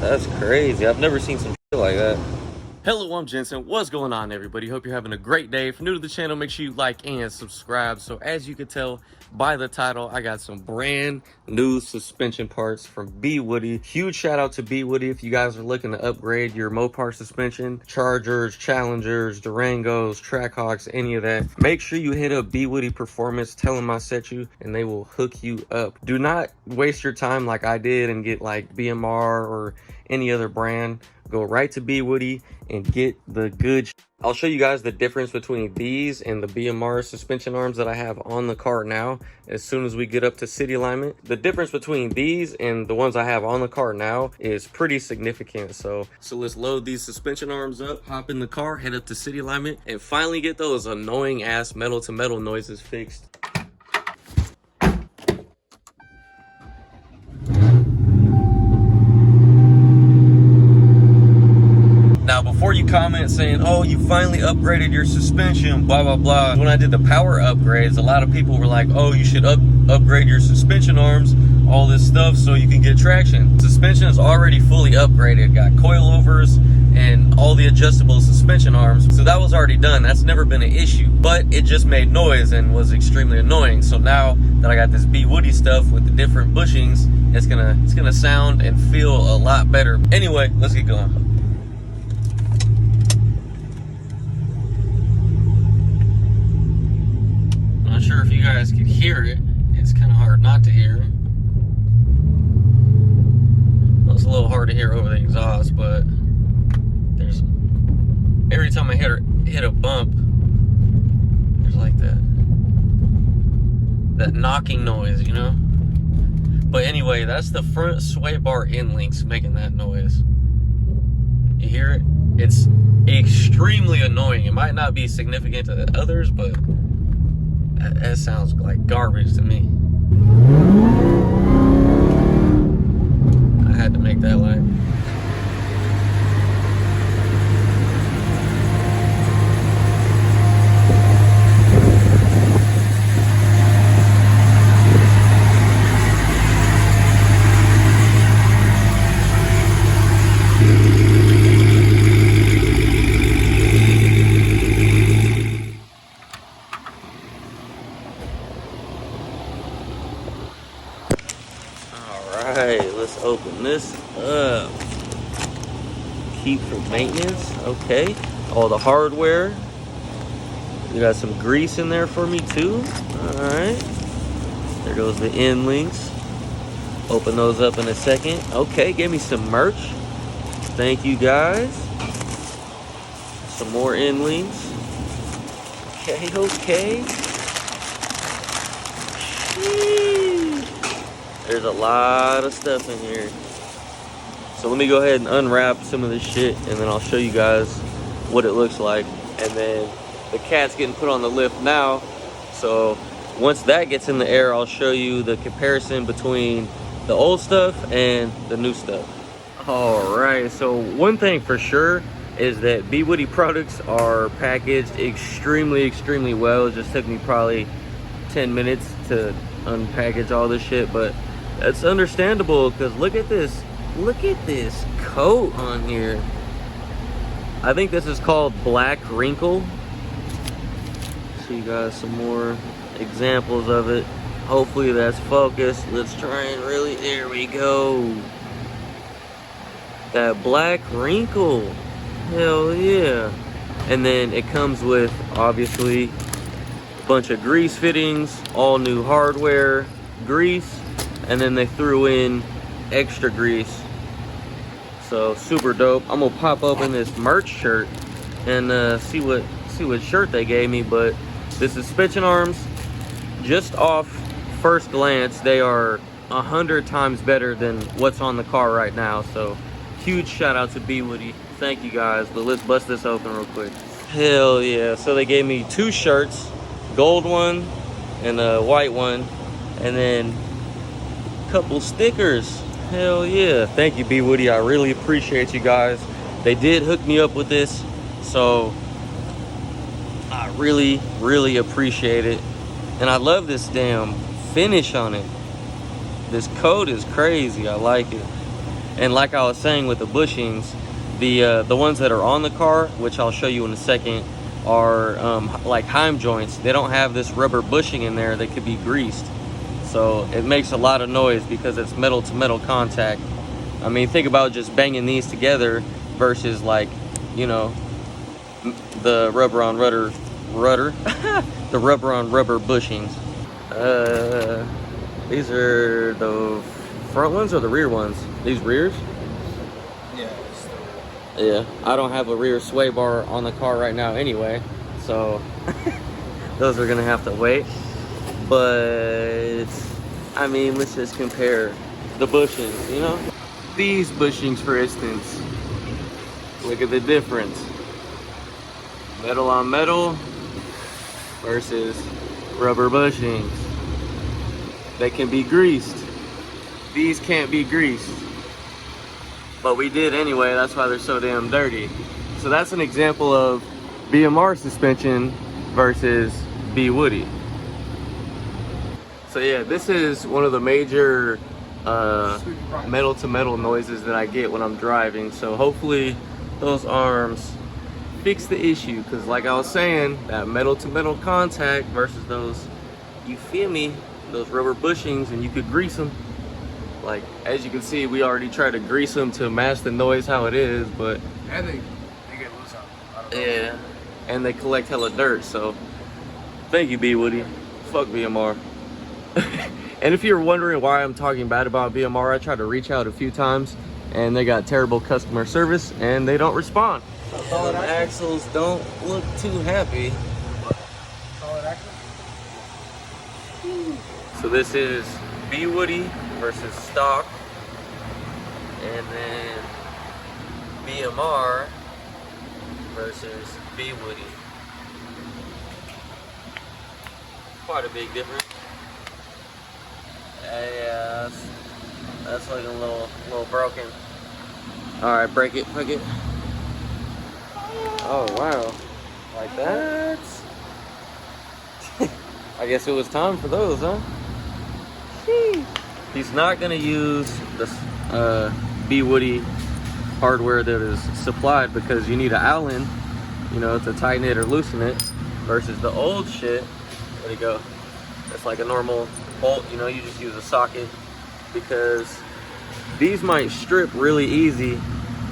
That's crazy. I've never seen some shit like that. Hello, I'm Jensen. What's going on, everybody? Hope you're having a great day. If you're new to the channel, make sure you like and subscribe. So as you can tell by the title, I got some brand new suspension parts from B Woody. Huge shout out to B Woody if you guys are looking to upgrade your Mopar suspension, Chargers, Challengers, Durangos, Trackhawks, any of that. Make sure you hit up B Woody Performance, tell them I sent you, and they will hook you up. Do not waste your time like I did and get like BMR or any other brand. Go right to B Woody and get the good I'll show you guys the difference between these and the BMR suspension arms that I have on the car now as soon as we get up to city alignment. The difference between these and the ones I have on the car now is pretty significant. So let's load these suspension arms up, hop in the car, head up to city alignment, and finally get those annoying ass metal to metal noises fixed. Now, before you comment saying, oh, you finally upgraded your suspension, blah, blah, blah. When I did the power upgrades, a lot of people were like, oh, you should upgrade your suspension arms, all this stuff, so you can get traction. Suspension is already fully upgraded. Got coilovers and all the adjustable suspension arms. So that was already done. That's never been an issue, but it just made noise and was extremely annoying. So now that I got this B Woody stuff with the different bushings, it's gonna sound and feel a lot better. Anyway, let's get going. Not sure if you guys could hear it. It's kind of hard not to hear it. Well, it's a little hard to hear over the exhaust, but there's every time I hit a bump, there's like that knocking noise, you know? But anyway, that's the front sway bar end links making that noise. You hear it? It's extremely annoying. It might not be significant to the others, but that sounds like garbage to me. I had to make that light. Alright, let's open this up. Keep for maintenance. Okay. All the hardware. You got some grease in there for me too. Alright. There goes the end links. Open those up in a second. Okay, give me some merch. Thank you guys. Some more end links. Okay. There's a lot of stuff in here. So let me go ahead and unwrap some of this shit and then I'll show you guys what it looks like. And then the cat's getting put on the lift now. So once that gets in the air, I'll show you the comparison between the old stuff and the new stuff. All right, so one thing for sure is that B Woody products are packaged extremely well. It just took me probably 10 minutes to unpackage all this shit, but it's understandable because look at this coat on here. I think this is called Black Wrinkle. See you guys some more examples of it. Hopefully that's focused. Let's try and really, there we go. That Black Wrinkle, hell yeah. And then it comes with obviously a bunch of grease fittings, all new hardware, grease, and then they threw in extra grease. So super dope. I'm gonna pop open this merch shirt and see what shirt they gave me. But the suspension arms, just off first glance, they are 100 times better than what's on the car right now. So huge shout out to B Woody. Thank you guys. But let's bust this open real quick. Hell yeah. So they gave me two shirts, gold one and a white one, and then a couple stickers. Hell yeah. Thank you, B Woody. I really appreciate you guys. They did hook me up with this, so I really appreciate it. And I love this damn finish on it. This coat is crazy. I like it. And like I was saying with the bushings, the ones that are on the car, which I'll show you in a second, are like Heim joints. They don't have this rubber bushing in there that could be greased. So it makes a lot of noise because it's metal to metal contact. I mean, think about just banging these together versus, like, you know, the rubber on rudder, the rubber on rubber bushings. These are the front ones or the rear ones? These rears? Yeah, I don't have a rear sway bar on the car right now anyway, so those are gonna have to wait. But I mean, let's just compare the bushings, you know? These bushings, for instance, look at the difference. Metal on metal versus rubber bushings. They can be greased. These can't be greased. But we did anyway, that's why they're so damn dirty. So that's an example of BMR suspension versus B Woody. So yeah, this is one of the major metal to metal noises that I get when I'm driving. So hopefully those arms fix the issue, because like I was saying, that metal to metal contact versus those, you feel me, those rubber bushings, and you could grease them. Like, as you can see, we already tried to grease them to match the noise how it is, but and they get loose on them. yeah, and they collect hella dirt. So thank you, B Woody. Fuck BMR. And if you're wondering why I'm talking bad about BMR, I tried to reach out a few times and they got terrible customer service and they don't respond. Solid axles don't look too happy. Solid axle? So this is B Woody versus stock, and then BMR versus B Woody. Quite a big difference. Yeah, that's looking a little broken. All right, break it, break it. Oh wow, like that? I guess it was time for those, huh? He's not gonna use the B Woody hardware that is supplied because you need an Allen, you know, to tighten it or loosen it, versus the old shit. Where'd it go? It's like a normal bolt, you know, you just use a socket, because these might strip really easy,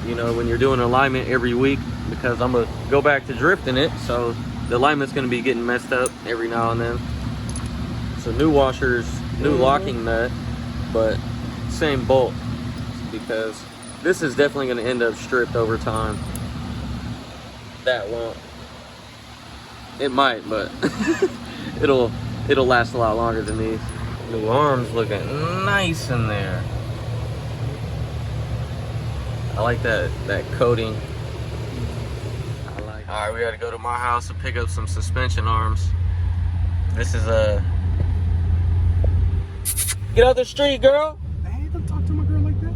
you know, when you're doing alignment every week, because I'm gonna go back to drifting it, so the alignment's gonna be getting messed up every now and then. So new washers, new locking nut, but same bolt, because this is definitely going to end up stripped over time. That won't. It might, but it'll last a lot longer than these. New arms looking nice in there. I like that coating. I like. All right, we got to go to my house to pick up some suspension arms. This is a. Get out the street, girl. Hey, don't talk to my girl like that.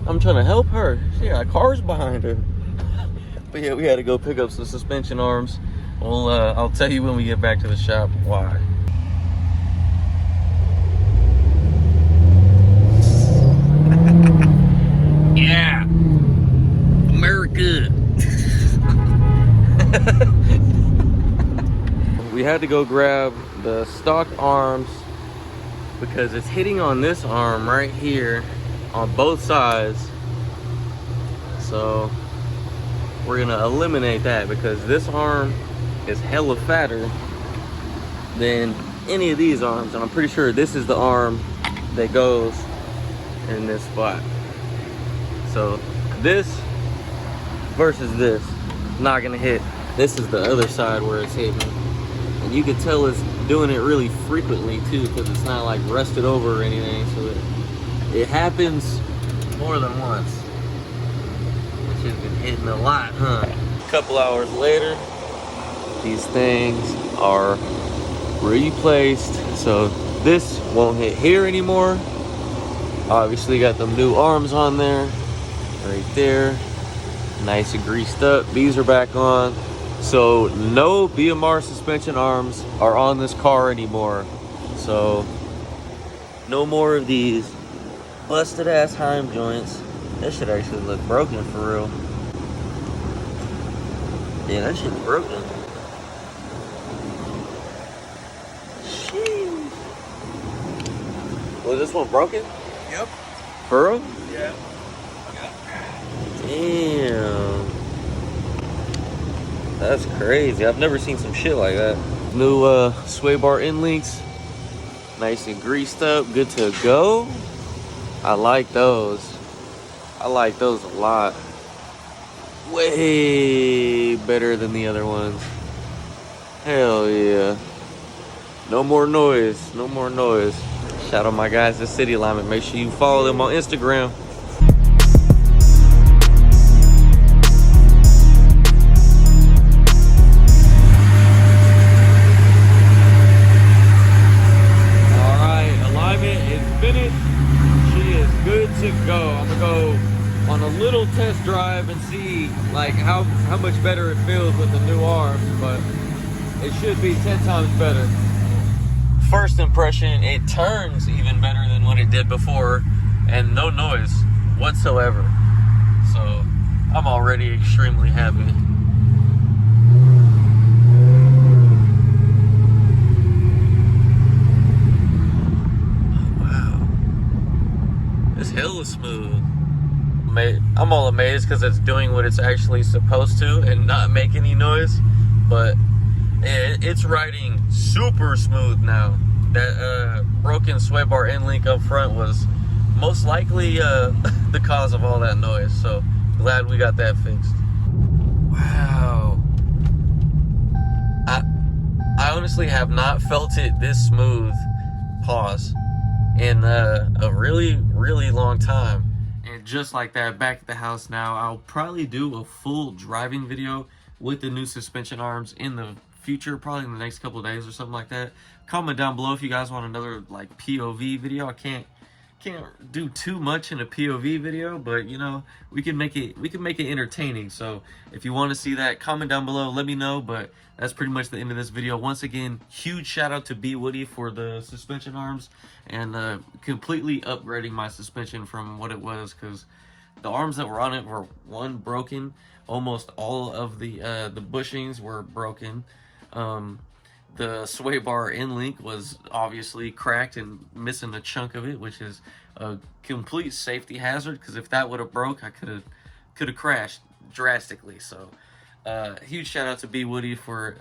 I'm trying to help her. She got cars behind her. But yeah, we had to go pick up some suspension arms. Well, I'll tell you when we get back to the shop why. Yeah, America. We had to go grab the stock arms because it's hitting on this arm right here on both sides. So we're gonna eliminate that because this arm is hella fatter than any of these arms, and I'm pretty sure this is the arm that goes in this spot. So this versus this, not gonna hit. This is the other side where it's hitting, and you can tell it's doing it really frequently too, because it's not like rusted over or anything. So it happens more than once, which has been hitting a lot, huh? A couple hours later, these things are replaced, so this won't hit here anymore. Obviously got them new arms on there, right there, nice and greased up. These are back on. So no BMR suspension arms are on this car anymore. So no more of these busted ass Heim joints. That shit actually look broken for real. Yeah, that shit's broken. Sheesh. Was this one broken? Yep. For real? Yeah. Damn. That's crazy. I've never seen some shit like that. New sway bar end links. Nice and greased up. Good to go. I like those. I like those a lot. Way better than the other ones. Hell yeah. No more noise. No more noise. Shout out my guys at City Alignment. Make sure you follow them on Instagram. To go. I'm gonna go on a little test drive and see like how much better it feels with the new arms, but it should be 10 times better. First impression, it turns even better than what it did before, and no noise whatsoever. So I'm already extremely happy. Hella smooth. I'm all amazed because it's doing what it's actually supposed to and not make any noise, but it's riding super smooth now. That broken sway bar end link up front was most likely the cause of all that noise, so glad we got that fixed. Wow. I honestly have not felt it this smooth, pause, in a really long time. And just like that, back at the house now. I'll probably do a full driving video with the new suspension arms in the future, probably in the next couple of days or something like that. Comment down below if you guys want another like POV video. I can't do too much in a POV video, but you know, we can make it entertaining. So if you want to see that, comment down below, let me know. But that's pretty much the end of this video. Once again, huge shout out to B Woody for the suspension arms and completely upgrading my suspension from what it was, because the arms that were on it were broken. Almost all of the bushings were broken. The sway bar end link was obviously cracked and missing a chunk of it, which is a complete safety hazard, because if that would have broke, I could have crashed drastically. So huge shout out to B Woody for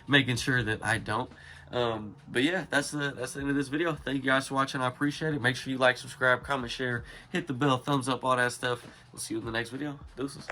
making sure that I don't. But yeah, that's the end of this video. Thank you guys for watching. I appreciate it. Make sure you like, subscribe, comment, share, hit the bell, thumbs up, all that stuff. We'll see you in the next video. Deuces.